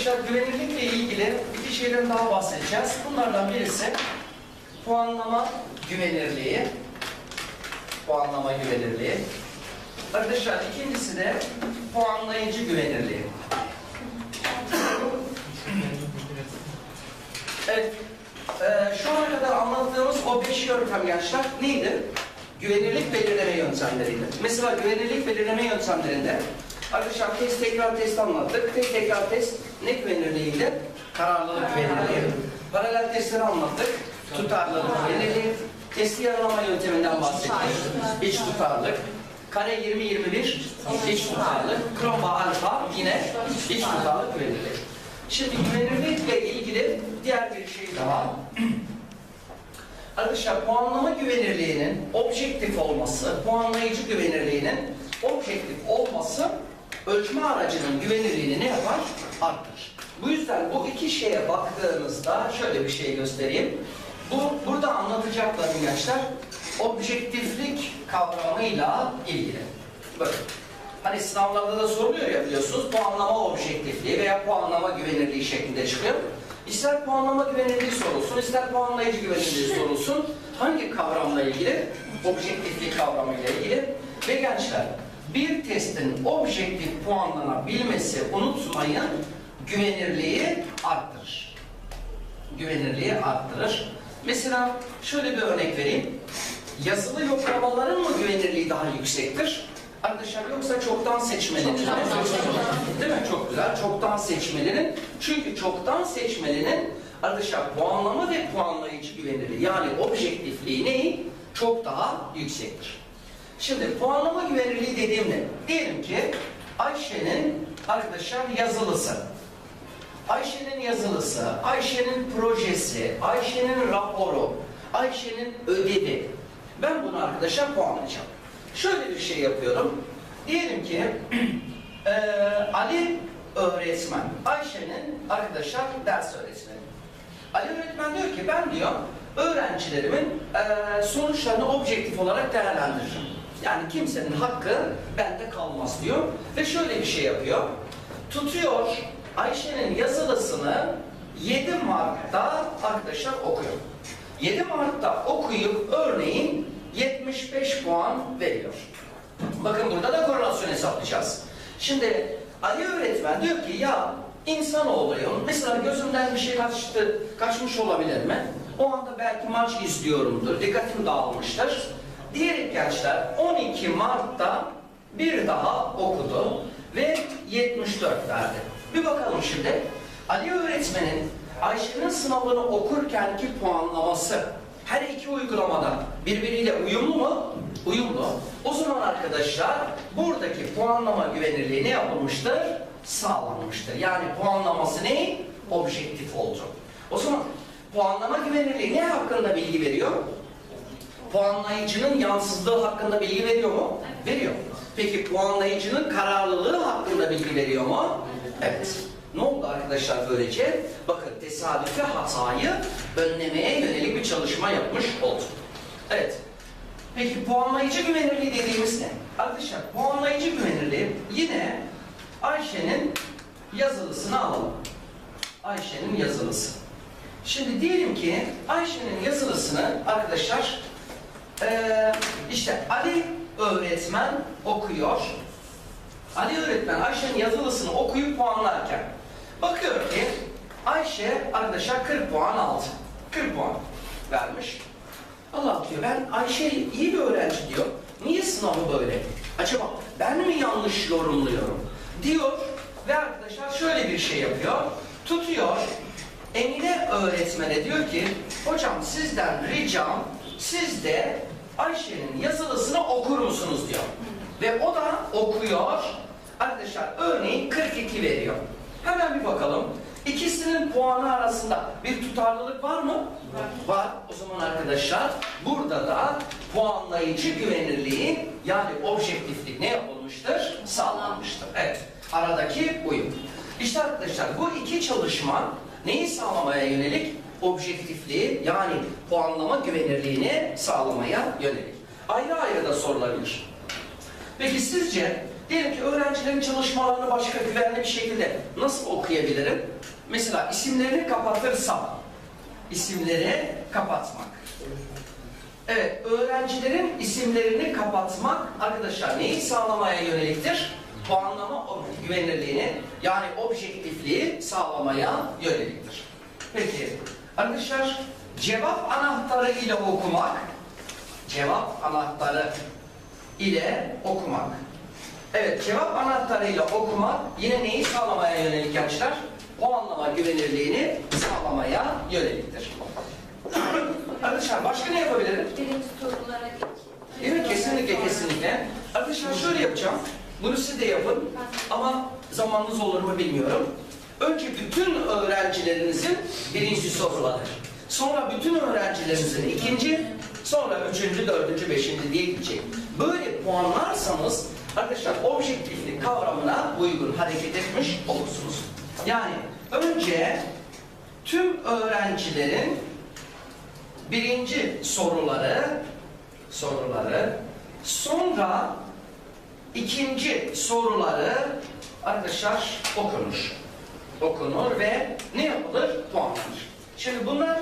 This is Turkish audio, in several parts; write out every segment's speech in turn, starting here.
Arkadaşlar güvenilirlikle ilgili iki şeyden daha bahsedeceğiz. Bunlardan birisi puanlama güvenirliği. Puanlama güvenirliği. Arkadaşlar ikincisi de puanlayıcı güvenirliği. Evet. Şu ana kadar anlattığımız o 5 yöntem gençler neydi? Güvenirlik belirleme yöntemleriydi. Mesela güvenirlik belirleme yöntemlerinde arkadaşlar test tekrar test anlattık. Test tekrar test ne güvenirliğiydi? Kararlılık güvenirliği. Paralel testleri anlattık. Tutarlılık güvenirliği. Testi yaralama yönteminden bahsettik. İç tutarlılık. Kare 20-21 iç tutarlılık. Kroma alfa yine iç tutarlılık güvenirliği. Şimdi güvenirlikle ilgili diğer bir şey daha. Arkadaşlar puanlama güvenirliğinin objektif olması, puanlayıcı güvenirliğinin objektif olması ölçme aracının güvenirliğini ne yapar? Arttırır. Bu yüzden bu iki şeye baktığınızda şöyle bir şey göstereyim. Burada anlatacaklarım gençler objektiflik kavramıyla ilgili. Bakın. Hani sınavlarda da soruluyor ya biliyorsunuz puanlama objektifliği veya puanlama güvenirliği şeklinde çıkıyor. İster puanlama güvenirliği sorulsun, ister puanlayıcı güvenirliği sorulsun. Hangi kavramla ilgili? Objektiflik kavramıyla ilgili. Ve gençler, bir testin objektif puanlanabilmesi, unutmayın, güvenirliği arttırır. Güvenirliği arttırır. Mesela şöyle bir örnek vereyim. Yazılı yoklamaların mı güvenirliği daha yüksektir? Arkadaşlar yoksa çoktan seçmelerin. Değil mi? Çok güzel. Çoktan seçmelerin. Çünkü çoktan seçmelerin arkadaşlar puanlama ve puanlayıcı güvenirliği yani objektifliği neyi? Çok daha yüksektir. Şimdi puanlama güvenirliği dediğimde diyelim ki Ayşe'nin arkadaşlar yazılısı. Ayşe'nin yazılısı, Ayşe'nin projesi, Ayşe'nin raporu, Ayşe'nin ödevi. Ben bunu arkadaşlar puanlayacağım. Şöyle bir şey yapıyorum. Diyelim ki Ali öğretmen, Ayşe'nin arkadaşlar ders öğretmeni. Ali öğretmen diyor ki ben diyor öğrencilerimin sonuçlarını objektif olarak değerlendireceğim. Yani kimsenin hakkı bende kalmaz diyor. Ve şöyle bir şey yapıyor. Tutuyor Ayşe'nin yazılısını 7 Mart'ta arkadaşlar okuyor. 7 Mart'ta okuyup örneğin 75 puan veriyor. Bakın burada da korelasyon hesaplayacağız. Şimdi Ali öğretmen diyor ki ya insanoğluyum. Mesela gözümden bir şey kaçmış olabilir mi? O anda belki maç izliyorumdur. Dikkatim dağılmıştır. Diğer gençler 12 Mart'ta bir daha okudu ve 74 verdi. Bir bakalım şimdi. Ali öğretmenin Ayşe'nin sınavını okurkenki puanlaması her iki uygulamada birbiriyle uyumlu mu? Uyumlu. O zaman arkadaşlar buradaki puanlama güvenirliği ne yapılmıştır? Sağlanmıştır. Yani puanlaması ne? Objektif oldu. O zaman puanlama güvenirliği ne hakkında bilgi veriyor? Puanlayıcının yansızlığı hakkında bilgi veriyor mu? Veriyor. Peki puanlayıcının kararlılığı hakkında bilgi veriyor mu? Evet. Ne oldu arkadaşlar böylece? Bakın tesadüfi hatayı önlemeye yönelik bir çalışma yapmış olduk. Evet. Peki puanlayıcı güvenirliği dediğimiz ne? Arkadaşlar puanlayıcı güvenirliği yine Ayşe'nin yazılısını alalım. Ayşe'nin yazılısı. Şimdi diyelim ki Ayşe'nin yazılısını arkadaşlar işte Ali öğretmen okuyor. Ali öğretmen Ayşe'nin yazılısını okuyup puanlarken bakıyor ki Ayşe arkadaşlar 40 puan aldı. 40 puan vermiş. Allah diyor ben Ayşe iyi bir öğrenci diyor. Niye sınavı böyle? Acaba ben mi yanlış yorumluyorum? Diyor ve arkadaşlar şöyle bir şey yapıyor. Tutuyor Emine öğretmene diyor ki hocam sizden ricam siz de Ayşe'nin yazılısını okur musunuz diyor. Ve o da okuyor. Arkadaşlar örneğin 42 veriyor. Hemen bir bakalım. İkisinin puanı arasında bir tutarlılık var mı? Var. O zaman arkadaşlar burada da puanlayıcı güvenirliği yani objektiflik ne yapılmıştır? Sağlanmıştır. Evet. Aradaki uyum. İşte arkadaşlar bu iki çalışma neyi sağlamaya yönelik? Objektifliği yani puanlama güvenirliğini sağlamaya yönelik. Ayrı ayrı da sorulabilir. Peki sizce Diyelim ki öğrencilerin çalışmalarını başka güvenli bir şekilde nasıl okuyabilirim? Mesela isimlerini kapatırsam, isimleri kapatmak. Evet, öğrencilerin isimlerini kapatmak arkadaşlar neyi sağlamaya yöneliktir? Puanlama güvenilirliğini yani objektifliği sağlamaya yöneliktir. Peki arkadaşlar cevap anahtarı ile okumak, cevap anahtarı ile okumak. Evet, cevap anahtarı ile okumak yine neyi sağlamaya yönelik gençler? Puanlama güvenilirliğini sağlamaya yöneliktir. Arkadaşlar başka ne yapabilirim? Birinci sorulara Evet, kesinlikle kesinlikle. Arkadaşlar şöyle yapacağım. Bunu siz de yapın. Ama zamanınız olur mu bilmiyorum. Önce bütün öğrencilerinizin birinci soruları. Sonra bütün öğrencilerinizin ikinci, sonra üçüncü, dördüncü, beşinci diye gidecek. Böyle puanlarsanız arkadaşlar objektiflik kavramına uygun hareket etmiş olursunuz. Yani önce tüm öğrencilerin birinci soruları, sonra ikinci soruları arkadaşlar okunur ve ne yapılır? Puanlanır. Şimdi bunlar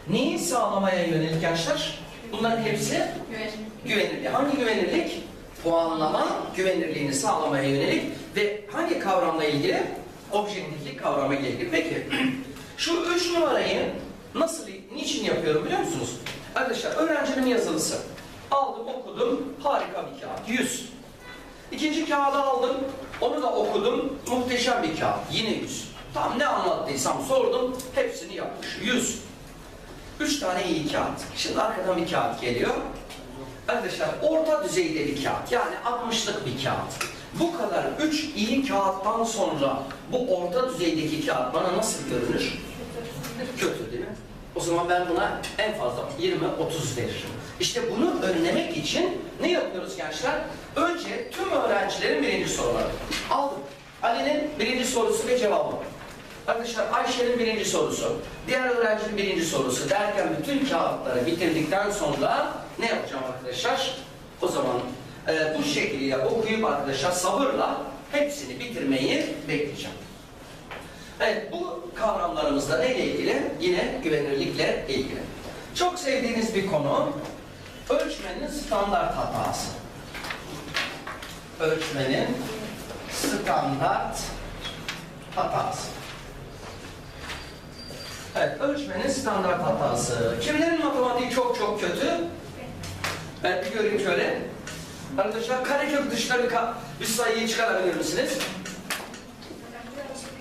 neyi sağlamaya yönelik gençler? Bunların hepsi güvenilirlik. Hangi güvenilirlik? Puanlama güvenilirliğini sağlamaya yönelik ve hangi kavramla ilgili? Objektiflik kavramıyla ilgili. Peki şu 3 numarayı niçin yapıyorum biliyor musunuz? Arkadaşlar öğrencinin yazılısı. Aldım, okudum, harika bir kağıt. 100. İkinci kağıdı aldım, onu da okudum, muhteşem bir kağıt. Yine 100. Tam ne anlattıysam sordum, hepsini yapmış. 100. 3 tane iyi kağıt. Şimdi arkadan bir kağıt geliyor. Arkadaşlar orta düzeyde bir kağıt. Yani 60'lık bir kağıt. Bu kadar 3 iyi kağıttan sonra bu orta düzeydeki kağıt bana nasıl görünür? Kötü değil mi? O zaman ben buna en fazla 20-30 veririm. İşte bunu önlemek için ne yapıyoruz gençler? Önce tüm öğrencilerin birinci soruları. Aldım. Ali'nin birinci sorusu ve cevabı. Arkadaşlar Ayşe'nin birinci sorusu, diğer öğrencinin birinci sorusu derken bütün kağıtları bitirdikten sonra ne yapacağım arkadaşlar? O zaman bu şekilde okuyup arkadaşlar sabırla hepsini bitirmeyi bekleyeceğim. Evet, bu kavramlarımızda neyle ilgili? Yine güvenilirlikle ilgili. Çok sevdiğiniz bir konu, ölçmenin standart hatası. Ölçmenin standart hatası. Evet, ölçmenin standart hatası. Kimlerin matematiği çok kötü? Ben bir göreyim şöyle. Arkadaşlar karekök dışında bir sayıyı çıkarabilir misiniz?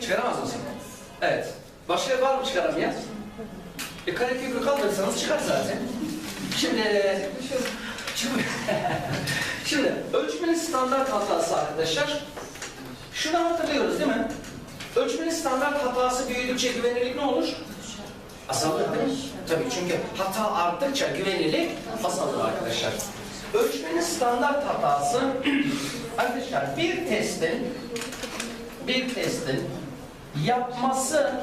Çıkaramaz mısın? Evet. Başka var mı çıkaramayan? Karekökü kaldırırsanız çıkar zaten. Şimdi ölçmenin standart hatası arkadaşlar. Şunu hatırlıyoruz değil mi? Ölçmenin standart hatası büyüdükçe güvenilirlik ne olur? Azalır değil mi? Tabii çünkü hata arttıkça güvenilirlik azalır arkadaşlar. Ölçmenin standart hatası arkadaşlar bir testin yapması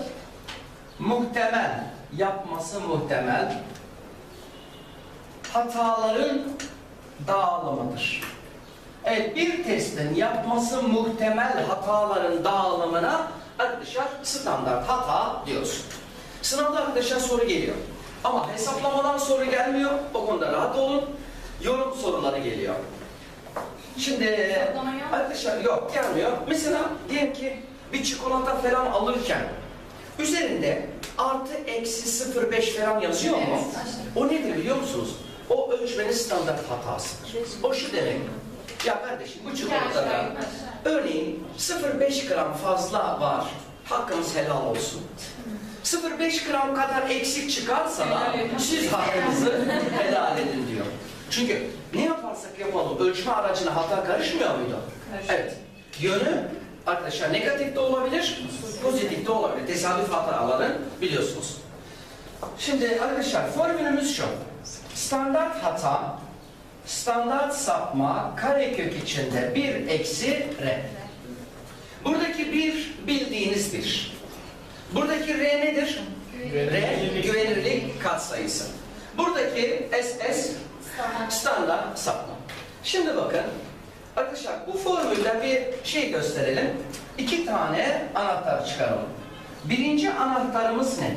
muhtemel hataların dağılımıdır. Evet, bir testin yapması muhtemel hataların dağılımına arkadaşlar standart hata diyoruz. Sınavda arkadaşlar soru geliyor. Ama hesaplamadan soru gelmiyor. O konuda rahat olun. Yorum soruları geliyor. Şimdi arkadaşlar yok gelmiyor. Mesela diyelim ki bir çikolata falan alırken üzerinde artı eksi 0,5 falan yazıyor mu? O nedir biliyor musunuz? O ölçmenin standart hatasıdır. O şu demek. Ya kardeşim bu çikolatada örneğin 0,5 gram fazla var. Hakkınız helal olsun. 0,5 gram kadar eksik çıkarsa da siz hakkınızı helal edin diyor. Çünkü ne yaparsak yapalım ölçme aracına hata karışmıyor muydu? Evet. Yönü arkadaşlar negatif de olabilir, pozitif de olabilir. Tesadüf hataları biliyorsunuz. Şimdi arkadaşlar formülümüz şu. Standart hata, standart sapma, karekök içinde 1 eksi r. Buradaki 1 bildiğiniz 1. Buradaki r nedir? R güvenilirlik katsayısı. Buradaki SS standart sapma. Şimdi bakın Arkadaşlar bu formülden bir şey gösterelim. 2 tane anahtar çıkaralım. Birinci anahtarımız ne?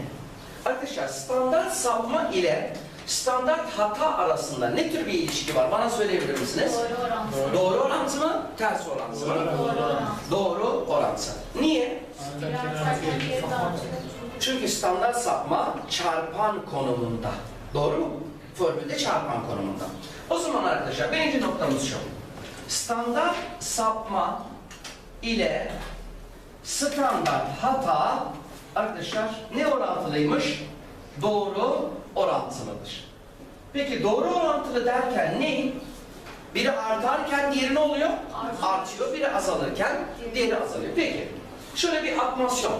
Arkadaşlar standart sapma ile standart hata arasında ne tür bir ilişki var? Bana söyleyebilir misiniz? Doğru orantı. Doğru orantı mı? Ters orantı mı? Doğru orantı. Doğru orantı. Niye? Artarken geri dağıtıyor. Çünkü standart sapma çarpan konumunda. Doğru mu? Formülde çarpan konumunda. O zaman arkadaşlar birinci noktamız şu. Standart sapma ile standart hata arkadaşlar ne orantılıymış? Doğru orantılıdır. Peki doğru orantılı derken ne? Biri artarken diğeri ne oluyor? Artıyor. Biri azalırken diğeri azalıyor. Peki şöyle bir atmasyon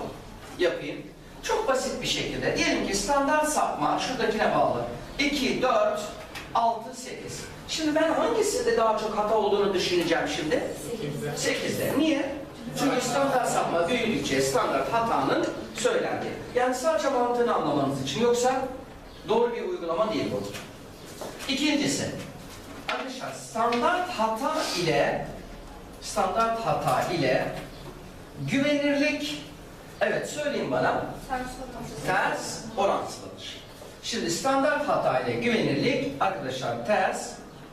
yapayım. Çok basit bir şekilde. Diyelim ki standart sapma şuradakine bağlı. 2, 4, 6, 8. Şimdi ben hangisinde daha çok hata olduğunu düşüneceğim şimdi? 8'de. Niye? Çünkü standart sapma büyüdükçe standart hatanın söylendiği. Yani sadece mantığını anlamanız için. Yoksa doğru bir uygulama değil bu. İkincisi. Arkadaşlar standart hata ile güvenirlik, evet söyleyin bana, ters orantılıdır. Şimdi standart hata ile güvenirlik arkadaşlar ters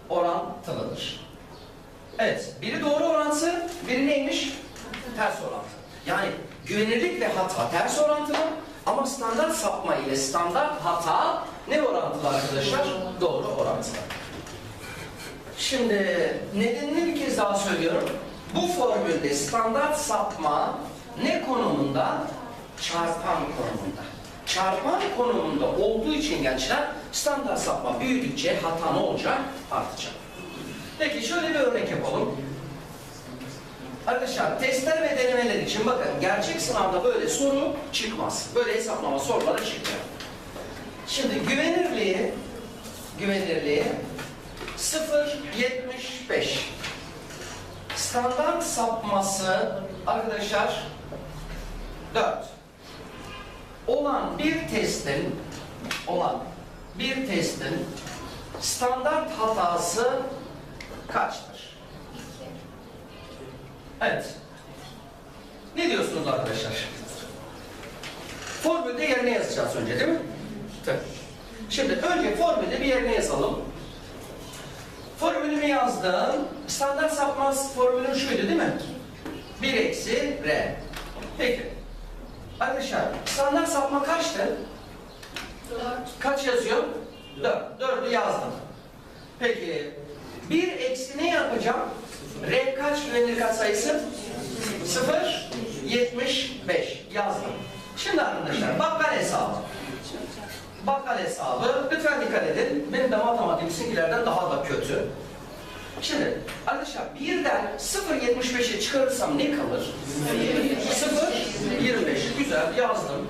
orantılıdır. Evet, biri doğru orantı, biri neymiş? Ters orantı. Yani güvenirlik ve hata ters orantılı ama standart sapma ile standart hata ne orantılı arkadaşlar? Doğru orantılı. Şimdi nedenini bir kez daha söylüyorum. Bu formülde standart sapma ne konumunda? Çarpan konumunda. Çarpan konumunda olduğu için gençler standart sapma büyüdükçe hata ne olacak? Artacak. Peki şöyle bir örnek yapalım. Arkadaşlar testler ve denemeler için bakın gerçek sınavda böyle soru çıkmaz. Böyle hesaplama soruları çıkmıyor. Şimdi güvenirliği 0.75 standart sapması arkadaşlar 4 olan bir testin standart hatası kaçtır? Evet. Ne diyorsunuz arkadaşlar? Formülde yerine yazacağız önce değil mi? Tabii. Şimdi önce formülde bir yerine yazalım. Formülümü yazdım. Standart sapma formülüm şuydu değil mi? 1 eksi R. Peki. Arkadaşlar standart sapma kaçtı? 4. Kaç yazıyor? 4. 4'ü yazdım. Peki 1 eksi ne yapacağım? R kaç güvenilir katsayısı? 0.75 yazdım. Şimdi arkadaşlar bakkal hesabı lütfen dikkat edin. Benim de matematiğim sizinkilerden daha da kötü. Şimdi arkadaşlar 1'den 0.75'e çıkarırsam ne kalır? 0.25. Güzel yazdım.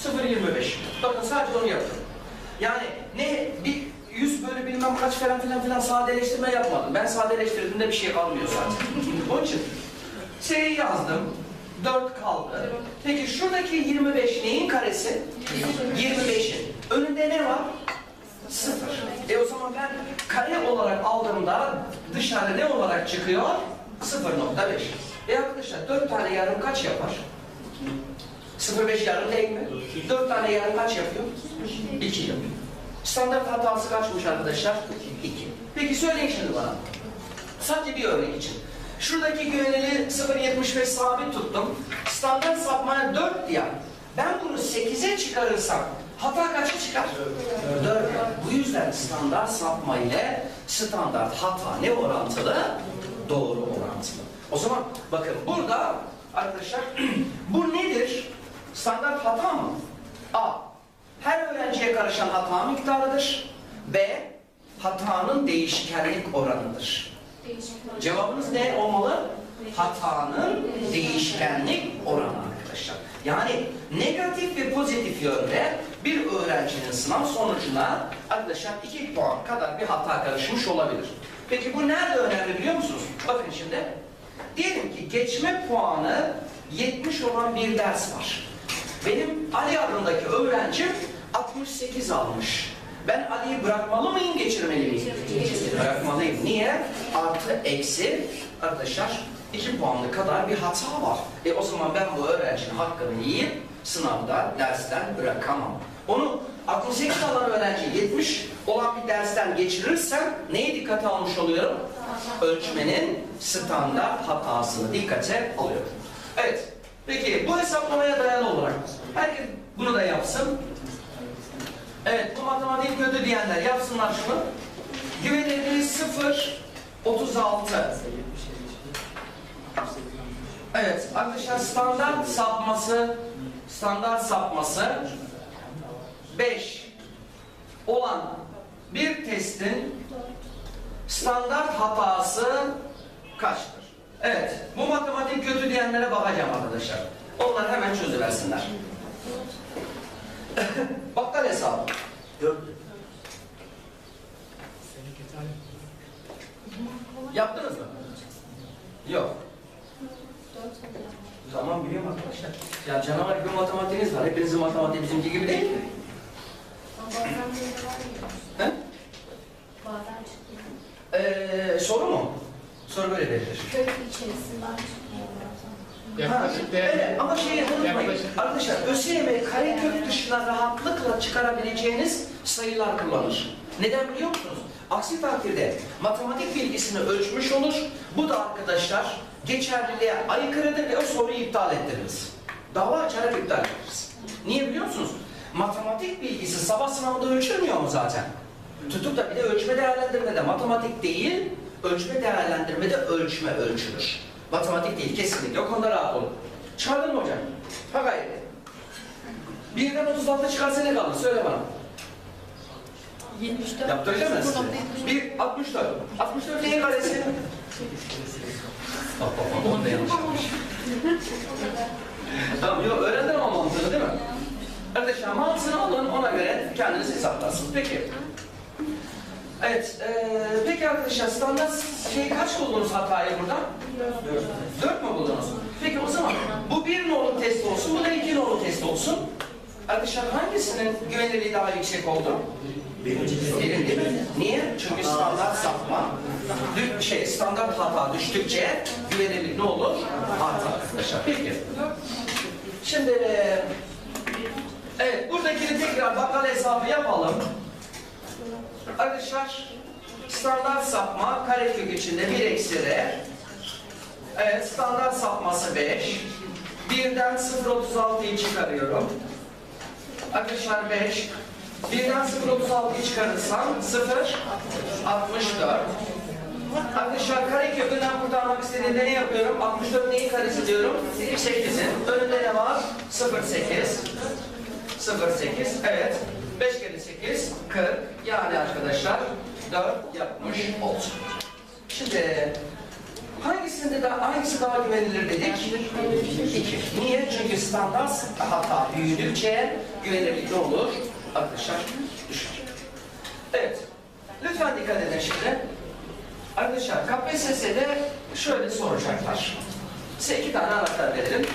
0.25. Bakın sadece onu yaptım. Yani ne bir 100 bölü bilmem kaç falan sadeleştirme yapmadım. Ben sadeleştirdiğimde bir şey kalmıyor zaten. Onun için C'yi yazdım. 4 kaldı. Peki şuradaki 25 neyin karesi? 25'in. Önünde ne var? 0. O zaman ben kare olarak aldığımda dışarıda ne olarak çıkıyor? 0.5. Arkadaşlar 4 tane yarım kaç yapar? 0.5 yarım değil mi? 4 tane yarım kaç yapıyor? 2 yapıyor. Standart hatası kaçmış arkadaşlar? 2. Peki söyleyin şimdi bana. Sadece bir örnek için. Şuradaki güvenili 0.75 sabit tuttum. Standart sapmaya 4 ya. Ben bunu 8'e çıkarırsam hata kaça çıkar? 4. Bu yüzden standart sapma ile standart hata ne orantılı? Doğru orantılı. O zaman bakın burada arkadaşlar bu nedir? Standart hata mı? A. Her öğrenciye karışan hata miktarıdır. B. Hatanın değişkenlik oranıdır. Cevabınız ne olmalı? Hatanın değişkenlik oranı arkadaşlar. Yani negatif ve pozitif yönde bir öğrencinin sınav sonucuna arkadaşlar 2 puan kadar bir hata karışmış olabilir. Peki bu nerede önemli biliyor musunuz? Bakın şimdi. Diyelim ki geçme puanı 70 olan bir ders var. Benim Ali adındaki öğrencim 68 almış. Ben Ali'yi bırakmalı mıyım, geçirmeli miyim? Bırakmalıyım. Niye? Artı, eksi, arkadaşlar 2 puanlı kadar bir hata var. O zaman ben bu öğrencinin hakkını yiyip sınavda, dersten bırakamam. Onu 68 alan öğrenci 70 olan bir dersten geçirirsem neye dikkate almış oluyorum? Ölçmenin standart hatasını dikkate alıyorum. Evet. Peki bu hesaplamaya dayalı olarak herkes bunu da yapsın. Evet, bu matematik kötü diyenler yapsınlar şunu. Güvenilirliği 0,36. Evet, arkadaşlar standart sapması 5 olan bir testin standart hatası kaçtır? Evet, bu matematik kötü diyenlere bakacağım arkadaşlar. Onlar hemen çözüversinler. Bakkal hesabı. 4. Yaptınız mı? Yok. Tamam, biliyorum arkadaşlar. Ya canavar gibi matematiğiniz var. Hepinizin matematiği bizimki gibi değil mi? Bazen böyle var ya. He? Bazen çıkıyor. Soru mu? Soru böyle verilir. Kök içerisinden çıkıyor bazen. Yaklaşık Evet, ama şeyi unutmayın. Yaklaşık. Arkadaşlar ÖSYM karekök dışına rahatlıkla çıkarabileceğiniz sayılar kullanır. Neden biliyor musunuz? Aksi takdirde matematik bilgisini ölçmüş olur. Bu da arkadaşlar geçerliliğe aykırıdır ve o soruyu iptal ettiririz. Dava açarak iptal ederiz. Niye biliyor musunuz? Matematik bilgisi sabah sınavında ölçülmüyor mu zaten? Tutup da bir de ölçme değerlendirmede matematik değil, ölçme değerlendirmede ölçme ölçülür. Matematik değil, kesinlikle. O konuda rahat olun. Çıkardın mı hocam? Ha gayret. 1'den 36 çıkarsa ne kalır? Söyle bana. 74. Yaptıracağım ben size. 1, 64. 64 neyin karesi? Bak, onu da yanlış yapmış. Tamam, yok öğrendin ama mantığını değil mi? Arkadaşlar mantığını alın, ona göre kendiniz hesaplarsınız. Peki. Evet, peki arkadaşlar standart kaç buldunuz hatayı burada? 4 mü buldunuz? Peki o zaman bu 1 nolu test olsun, bu da 2 nolu test olsun. Arkadaşlar hangisinin güvenilirliği daha yüksek oldu? Birin değil mi? Niye? Çünkü standart sapma, standart hata düştükçe güvenilirlik ne olur? Artar arkadaşlar. Peki. Şimdi evet, buradakini tekrar bakkal hesabı yapalım. Arkadaşlar standart sapma karekök içinde 1 eksi r. Evet, standart sapması 5. 1'den 0,36'yı çıkarıyorum. Arkadaşlar 5. 1'den 0,36'yı çıkarırsam 0,64. Arkadaşlar karekökünden kurtarmak istediğimde ne yapıyorum? 64 neyin karesi diyorum? 8'in. Önünde ne var? 0,8. 0,8. Evet. 5 kere 8, 40. Yani arkadaşlar 4 yapmış olsun. Şimdi hangisi daha güvenilir dedik? 2. Niye? Çünkü standart hata büyüdükçe güvenilirlik ne olur? Arkadaşlar düşer. Evet. Lütfen dikkat edin şimdi. Arkadaşlar KPSS'de şöyle soracaklar. Size 2 tane anahtar verelim.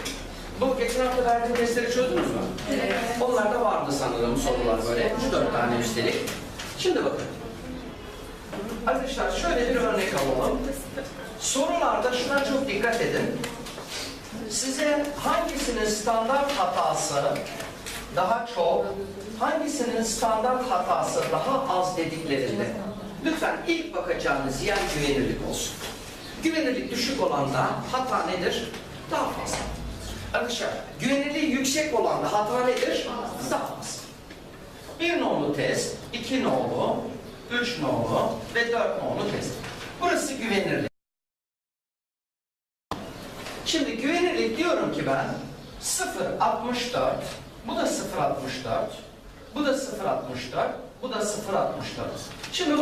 Bu geçen hafta verdiğim testleri çözdünüz mü? Evet. Onlarda vardı sanırım sorular böyle. 3-4 tane üstelik. Şimdi bakın. Arkadaşlar şöyle bir örnek alalım. Sorularda şuna çok dikkat edin. Size hangisinin standart hatası daha çok, hangisinin standart hatası daha az dediklerinde lütfen ilk bakacağınız yer güvenirlik olsun. Güvenirlik düşük olanda hata nedir? Daha fazla. Arkadaşlar güvenirliği yüksek olanda hata nedir? Daha az. 1 nolu test, 2 nolu, 3 nolu ve 4 nolu test. Burası güvenirlik. Şimdi güvenirlik diyorum ki ben 0,64, bu da 0,64, bu da 0,64, bu da 0,64. Şimdi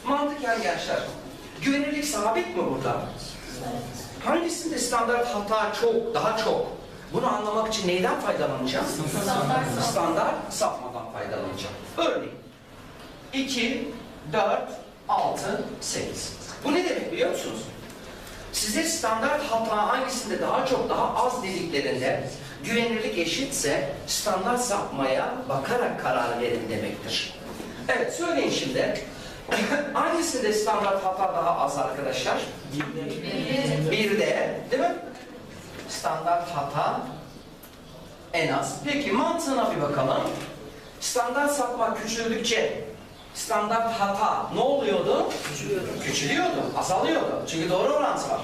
mantıken gençler, güvenirlik sabit mi burada? Hangisinde standart hata çok, daha çok? Bunu anlamak için neyden faydalanacağım? Standart sapmadan faydalanacağım. Örneğin 2, 4, 6, 8. Bu ne demek biliyor musunuz? Size standart hata hangisinde daha çok, daha az dediklerinde güvenirlik eşitse standart sapmaya bakarak karar verin demektir. Evet, söyleyin şimdi. Hangisinde standart hata daha az arkadaşlar? Birde, değil mi? Standart hata en az. Peki mantığına bir bakalım. Standart sapma küçüldükçe standart hata ne oluyordu? Küçülüyordu, azalıyordu. Çünkü doğru orantı var.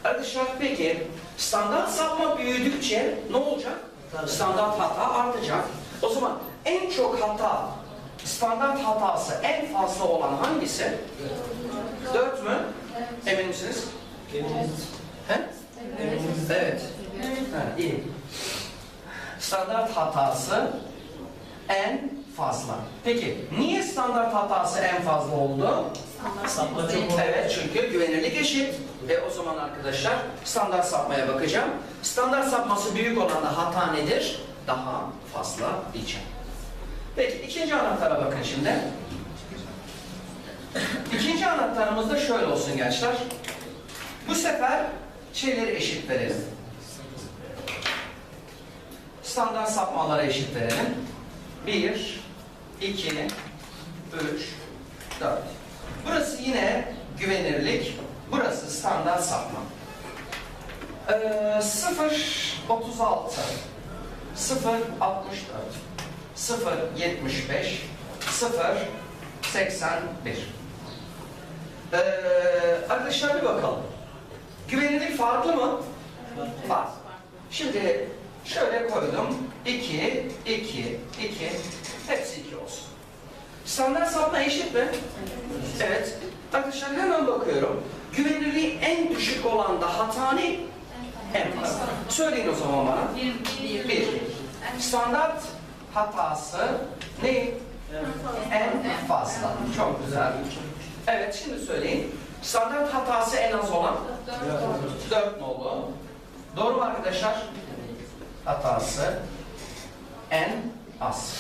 Arkadaşlar peki standart sapma büyüdükçe ne olacak? Standart hata artacak. O zaman en çok hata, standart hatası en fazla olan hangisi? 4 mü? Emin misiniz? He? Evet. Ha, iyi. Standart hatası en fazla. Peki niye standart hatası en fazla oldu? Evet, çünkü güvenirlik eşit. O zaman arkadaşlar standart sapmaya bakacağım. Standart sapması büyük olan da hata nedir? Daha fazla diyeceğim. Peki ikinci anahtara bakın şimdi. İkinci anahtarımız da şöyle olsun gençler. Bu sefer şeyleri eşit verelim. Standart sapmalara eşit verelim. 1, 2, 3, 4. Burası yine güvenirlik. Burası standart sapma. 0,36, 0,64, 0,75, 0,81. Arkadaşlar bir bakalım. Güvenirlik farklı mı? Farklı. Şimdi şöyle koydum. 2, 2, 2. Hepsi 2 olsun. Standart sapma eşit mi? Evet. Arkadaşlar hemen bakıyorum. Güvenirliği en düşük olan da hata ne? En fazla. Söyleyin o zaman bana. 1. Standart hatası ne? En fazla. Çok güzel. Evet, şimdi söyleyin. Standart hatası en az olan? 4 mu oldu? Doğru mu arkadaşlar? Hatası en az.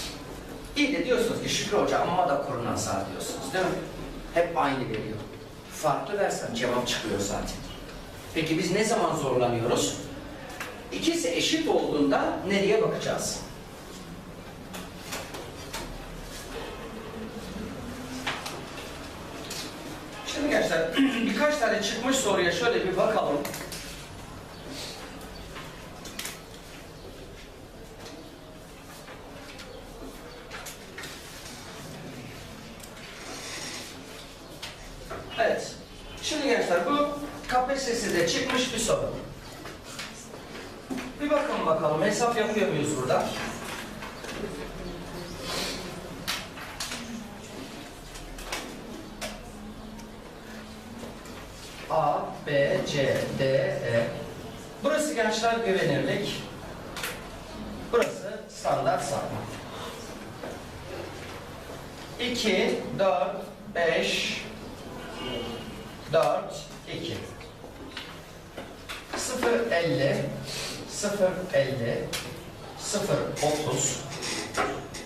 İyi de diyorsunuz ki Şükrü Hoca amma da kuruna sar diyorsunuz değil mi? Hep aynı veriyor. Farklı versen cevap çıkıyor zaten. Peki biz ne zaman zorlanıyoruz? İkisi eşit olduğunda nereye bakacağız? Şimdi gençler birkaç tane çıkmış soruya şöyle bir bakalım. Evet. Şimdi gençler bu KPSS'de çıkmış bir soru. Bir bakın bakalım hesap yapıyor muyuz burada? A, B, C, D, E. Burası gençler güvenirlik. Burası standart sapma. 2, 4, 5, 4, 2. 0,50, 0,50, 0,30,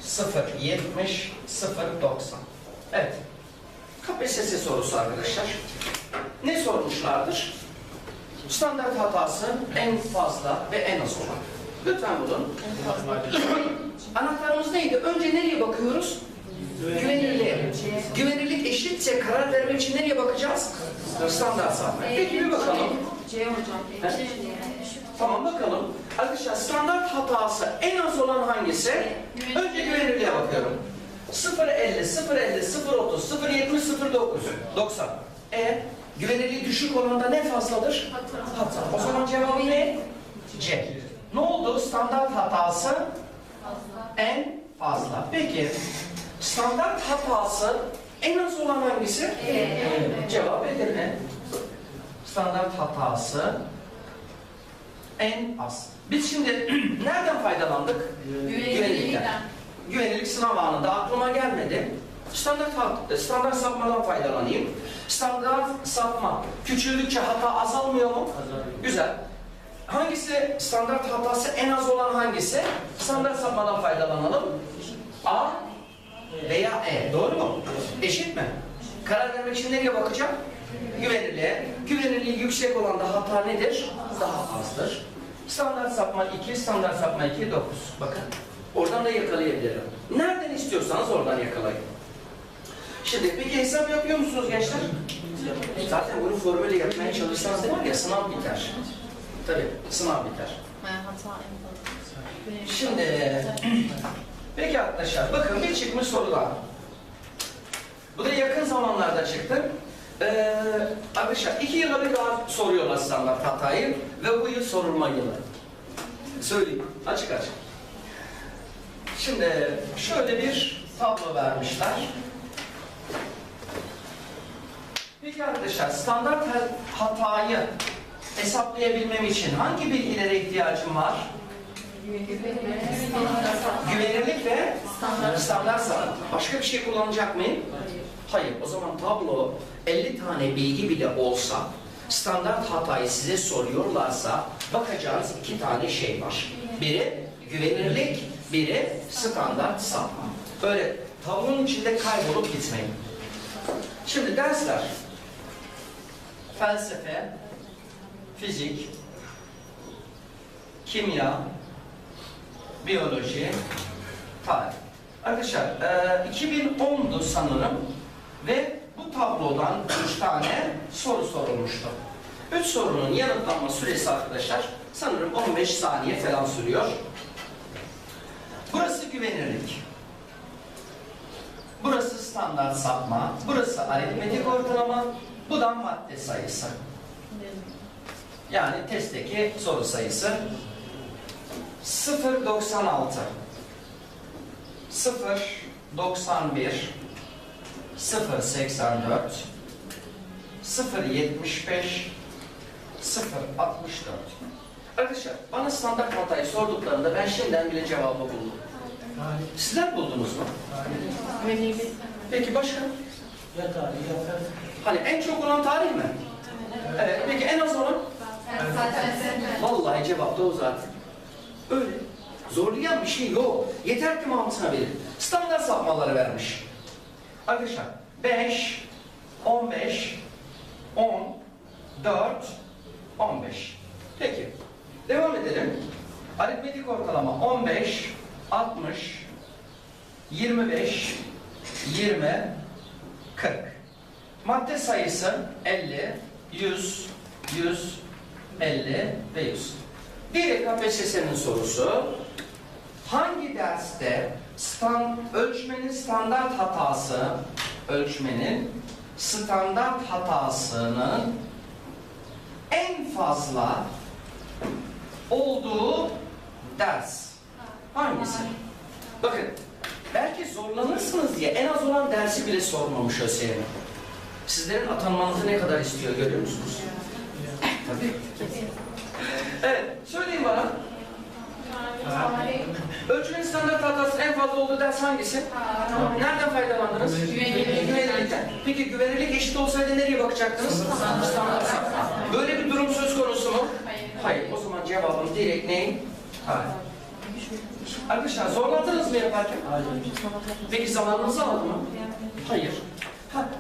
0,70, 0,90. Evet. KPSS sorusu arkadaşlar. Ne sormuşlardır? Standart hatası en fazla ve en az olan. Lütfen bulun. Anahtarımız neydi? Önce nereye bakıyoruz? Güvenirliğe. Güvenirlik eşitse karar vermek için nereye bakacağız? Standart sapma. Peki bir bakalım. C hocam. Tamam bakalım. Arkadaşlar standart hatası en az olan hangisi? Önce güvenirliğe bakıyorum. 0,50, 0,50, 0,30, 0,70, 0,90. Güvenirliği düşük olanda ne fazladır? Hata. O zaman cevabı ne? C. Ne oldu? Standart hatası en fazla. Peki standart hatası en az olan hangisi? Cevap Edirne. Standart hatası en az. Biz şimdi nereden faydalandık? Güvenirlikten. Güvenirlik sınav anında aklıma gelmedi. Standart sapmadan faydalanayım. Standart sapma küçüldükçe hata azalmıyor mu? Azalıyor. Güzel. Hangisi standart hatası en az olan hangisi? Standart sapmadan faydalanalım. A veya E. Doğru mu? Eşit mi? Karar vermek için nereye bakacağım? Güvenirliğe. Güvenirliği yüksek olan da hata nedir? Daha azdır. Standart sapma 2, standart sapma 2, 9. Bakın. Oradan da yakalayabilirim. Nereden istiyorsanız oradan yakalayın. Şimdi peki hesap yapıyor musunuz gençler? Zaten bunu formülle yapmaya çalışsanız var ya sınav biter. Tabii sınav biter. Hata en fazla. Şimdi peki arkadaşlar bakın bir çıkmış sorular. Bu da yakın zamanlarda çıktı. Arkadaşlar 2 yılda bir daha soruyorlar standart hatayı ve bu yıl sorulma yılı. Söyleyeyim açık açık. Şimdi şöyle bir tablo vermişler. Peki arkadaşlar standart hatayı hesaplayabilmem için hangi bilgilere ihtiyacım var? Güvenirlik ve standart sanat. Başka bir şey kullanacak mıyım? Hayır. O zaman tablo 50 tane bilgi bile olsa standart hatayı size soruyorlarsa bakacağınız 2 tane şey var. Biri güvenirlik, biri standart sapma. Böyle tablonun içinde kaybolup gitmeyin. Şimdi dersler. Felsefe, fizik, kimya, biyoloji, tarih. Arkadaşlar 2010'du sanırım ve bu tablodan 3 tane soru sorulmuştu. 3 sorunun yanıtlanma süresi arkadaşlar sanırım 15 saniye falan sürüyor. Burası güvenirlik. Burası standart sapma. Burası aritmetik ortalama. Bu da madde sayısı. Yani testteki soru sayısı 0.96 0.91 0.84 0.75 0.64. Arkadaşlar bana standart hatayı sorduklarında ben şimdiden bile cevabı buldum. Sizler buldunuz mu? Peki başka? Ya tarih ya fen. Hani en çok olan tarih mi? Evet. Peki en az olan? Vallahi cevap da o zaten. Öyle. Zorlayan bir şey yok. Yeter ki mantığına bilir. Standart sapmaları vermiş. Arkadaşlar 5, 15, 10, 4, 15. Peki. Devam edelim. Aritmetik ortalama 15, 60, 25, 20, 40. Madde sayısı 50, 100, 100, 50 ve 100. Bir KPSS'nin sorusu. Hangi derste ölçmenin standart hatasının en fazla olduğu ders hangisi? Bakın, belki zorlanırsınız diye en az olan dersi bile sormamış ÖSYM. Sizlerin atanmanızı ne kadar istiyor görüyor musunuz? Tabii. Evet, söyleyin bana. Ölçmenin standart hatası en fazla olduğu ders hangisi? Nereden faydalandınız? Güvenirlikten. Peki güvenirlik eşit olsaydı nereye bakacaktınız? Standart sapma. Böyle bir durum söz konusu mu? Hayır. O zaman cevabım direkt ne? Hayır. Arkadaşlar zorlandınız mı yaparken? Hayır. Peki zamanınızı aldı mı? Hayır.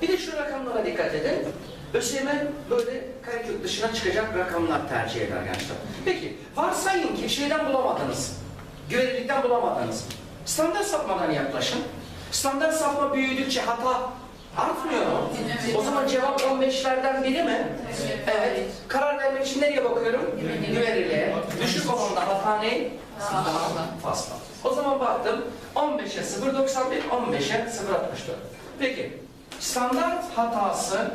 Bir de şu rakamlara dikkat edin. ÖSYM böyle karekök dışına çıkacak rakamlar tercih eder gençler. Peki varsayın ki şeyden bulamadınız. Güvenirlikten bulamadınız. Standart sapmadan yaklaşın. Standart sapma büyüdükçe hata artmıyor mu? O zaman cevap 15'lerden biri mi? Evet. Karar vermek için nereye bakıyorum? Güvenirliğe. Düşük olanda hata ne? Fazla. O zaman baktım 15'e 0.91, 15'e 0.64. Peki standart hatası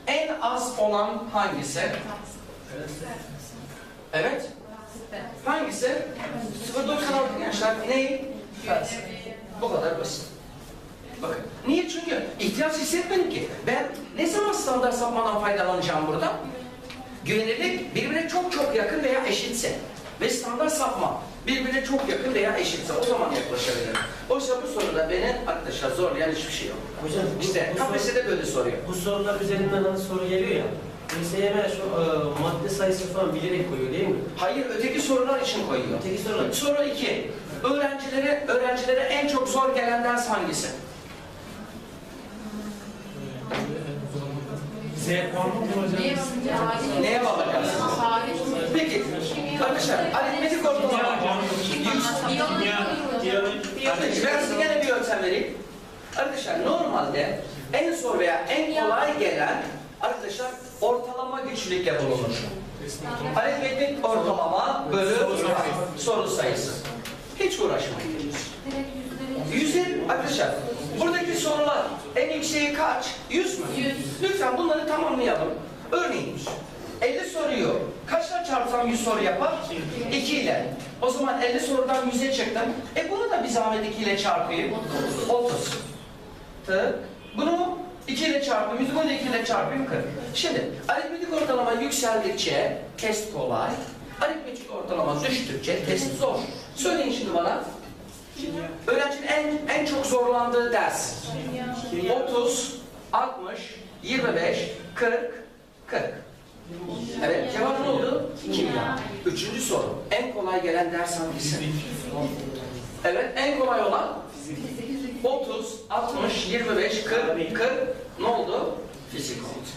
en az olan hangisi? Evet. Hangisi? 0.96 gençler. Neyi? Bu kadar basit. Bakın. Niye? Çünkü ihtiyaç hissetmedim ki. Ben ne zaman standart sapmadan faydalanacağım burada? Güvenirlik birbirine çok yakın veya eşitse ve standart sapma birbirine çok yakın veya eşitse o zaman yaklaşabilirim. Oysa bu soruda beni arkadaşlar zorlayan hiçbir şey yok. Hocam İşte KPSS'de böyle soruyor. Bu sorular üzerinden hani soru geliyor ya. ÖSYM şu madde sayısı falan bilerek koyuyor değil mi? Hayır, öteki sorular için koyuyor. Öteki sorular. Soru 2. Öğrencilere en çok zor gelen ders hangisi? Z puanı mı hocam? Neye bakacaksınız? Peki, arkadaşlar aritmetik ortalama. Kimya. Peki, ben size gene bir yöntem vereyim. Arkadaşlar normalde en zor veya en kolay gelen arkadaşlar ortalama güçlükle bulunur. Aritmetik ortalama bölü soru sayısı. Hiç uğraşmayın. Yüzler arkadaşlar. Buradaki sorular en yükseği kaç? 100 mü? 100. Lütfen bunları tamamlayalım. Örneğin 50 soruyu kaçla çarpsam 100 soru yapar? 2 ile. O zaman 50 sorudan 100'e çıktım. Bunu da bir zahmet 2 ile çarpayım. 30. Tık. Bunu 2 ile çarpayım. Bunu da 2 ile çarpayım 40. Şimdi aritmetik ortalama yükseldikçe test kolay. Aritmetik ortalama düştükçe test zor. Söyleyin şimdi bana. Öğrencinin en çok zorlandığı ders. 30, 60, 25, 40, 40. Evet, cevap ne oldu? Kimya. Üçüncü soru. En kolay gelen ders hangisi? Evet, en kolay olan 30, 60, 25, 40, 40. Ne oldu? Fizik oldu.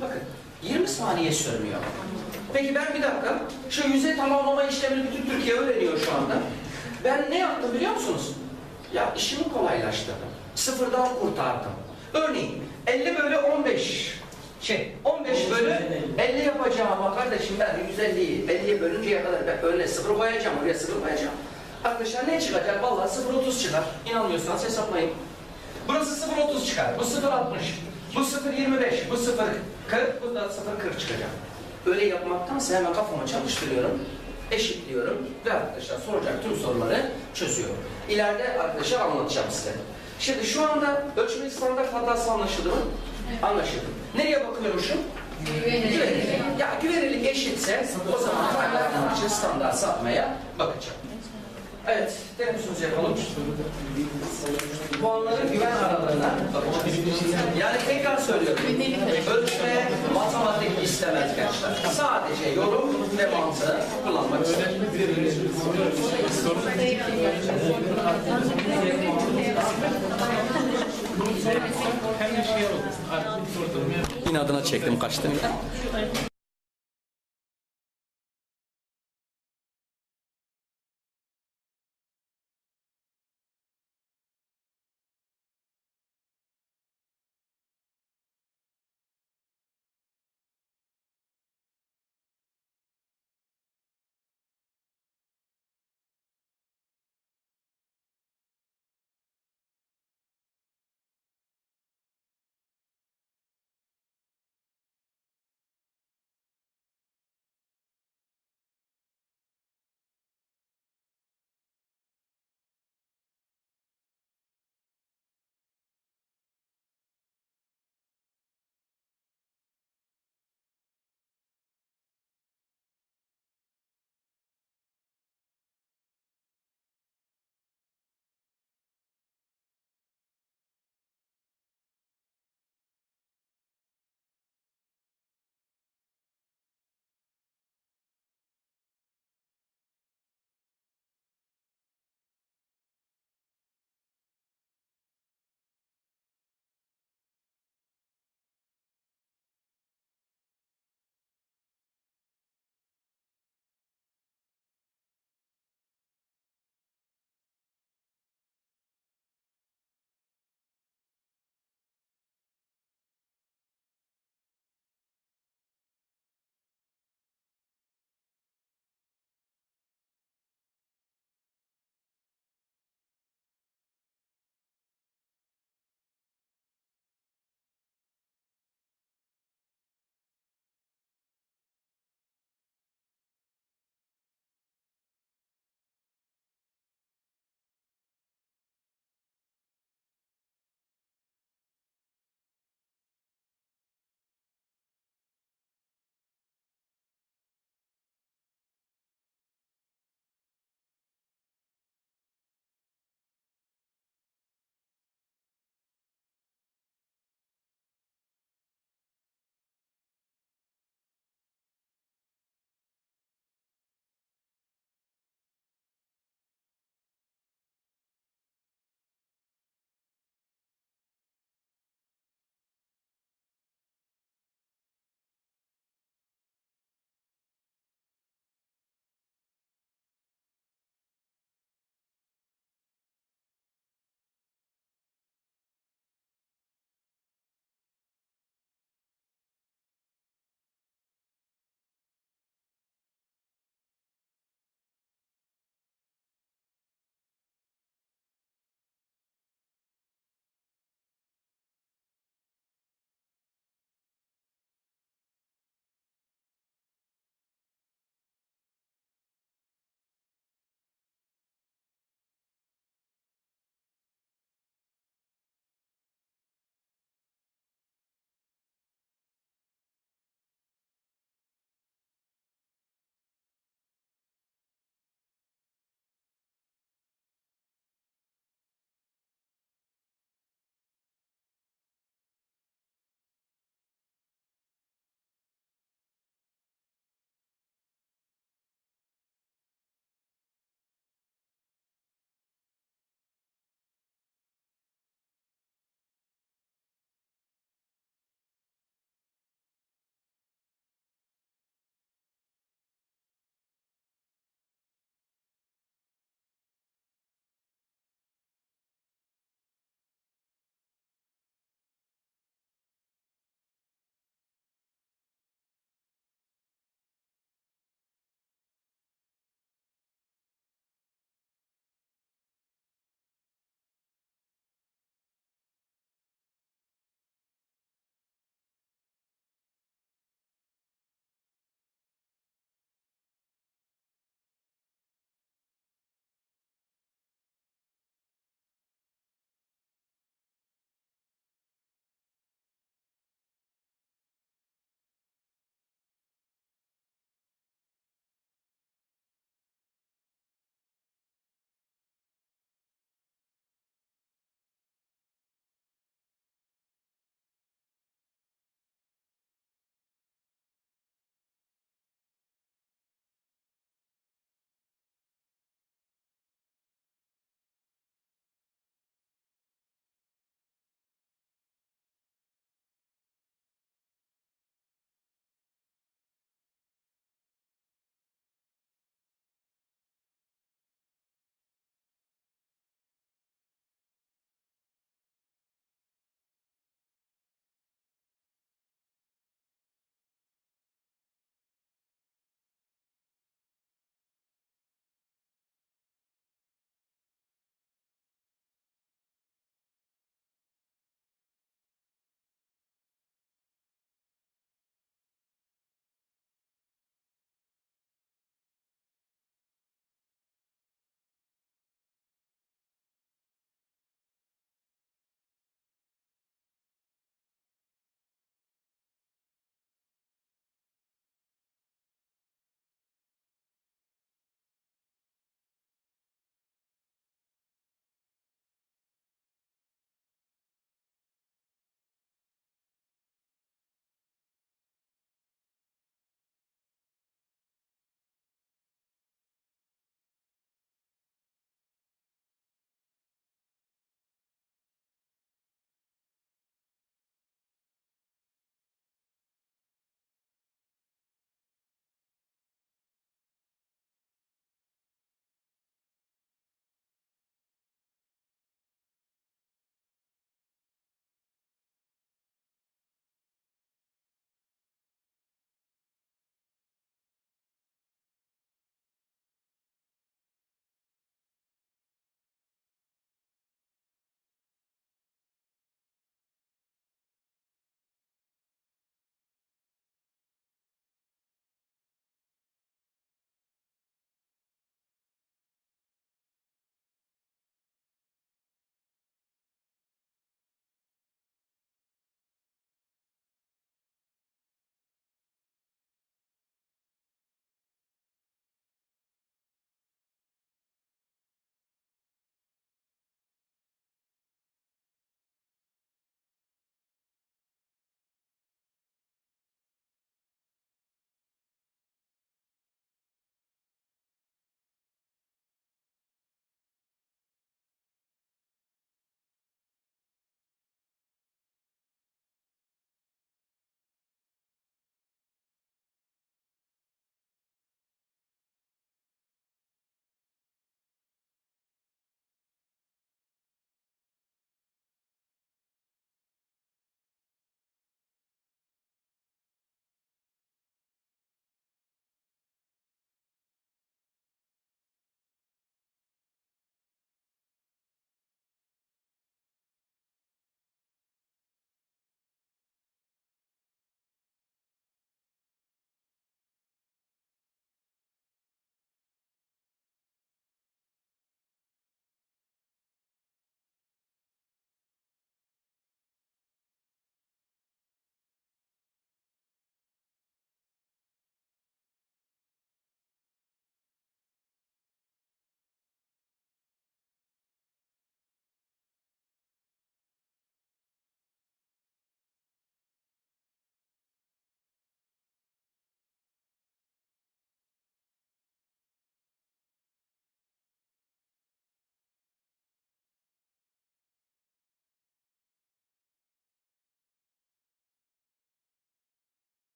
Bakın, 20 saniye sürmüyor. Peki ben bir dakika, şu yüzey tamamlama işlemini bütün Türkiye öğreniyor şu anda. Ben ne yaptım biliyor musunuz? Ya işimi kolaylaştırdım. Sıfırdan kurtardım. Örneğin 50 bölü 15. 15 bölü 50 yapacağım ama kardeşim ben 150'yi 50'ye bölünceye kadar ben öyle sıfır koyacağım, oraya sıfır koyacağım. Arkadaşlar ne çıkacak? Vallahi 0,30 çıkar. İnanmıyorsanız hesaplayın. Burası 0,30 çıkar. Bu 0,60. Bu 0,25. Bu 0,40. Bu da 0,40 çıkacak. Öyle yapmaktansa hemen kafama çalıştırıyorum. Eşitliyorum ve arkadaşlar soracak tüm soruları çözüyorum. İleride arkadaşlar anlatacağım size. Şimdi şu anda ölçme standart hatası anlaşıldı mı? Evet. Anlaşıldı. Nereye bakıyormuşum? Güvenilik. Ya güvenilik eşitse o zaman kaynaklanmak için standart sapmaya bakacağım. Evet, teneffüsümüzü yapalım. Puanların güven aralığına bakacağız. Yani tekrar söylüyorum. Ölçme, matematik istemez gençler. Sadece yorum ve mantığı kullanmak istedim. İnadına çektim kaçtım.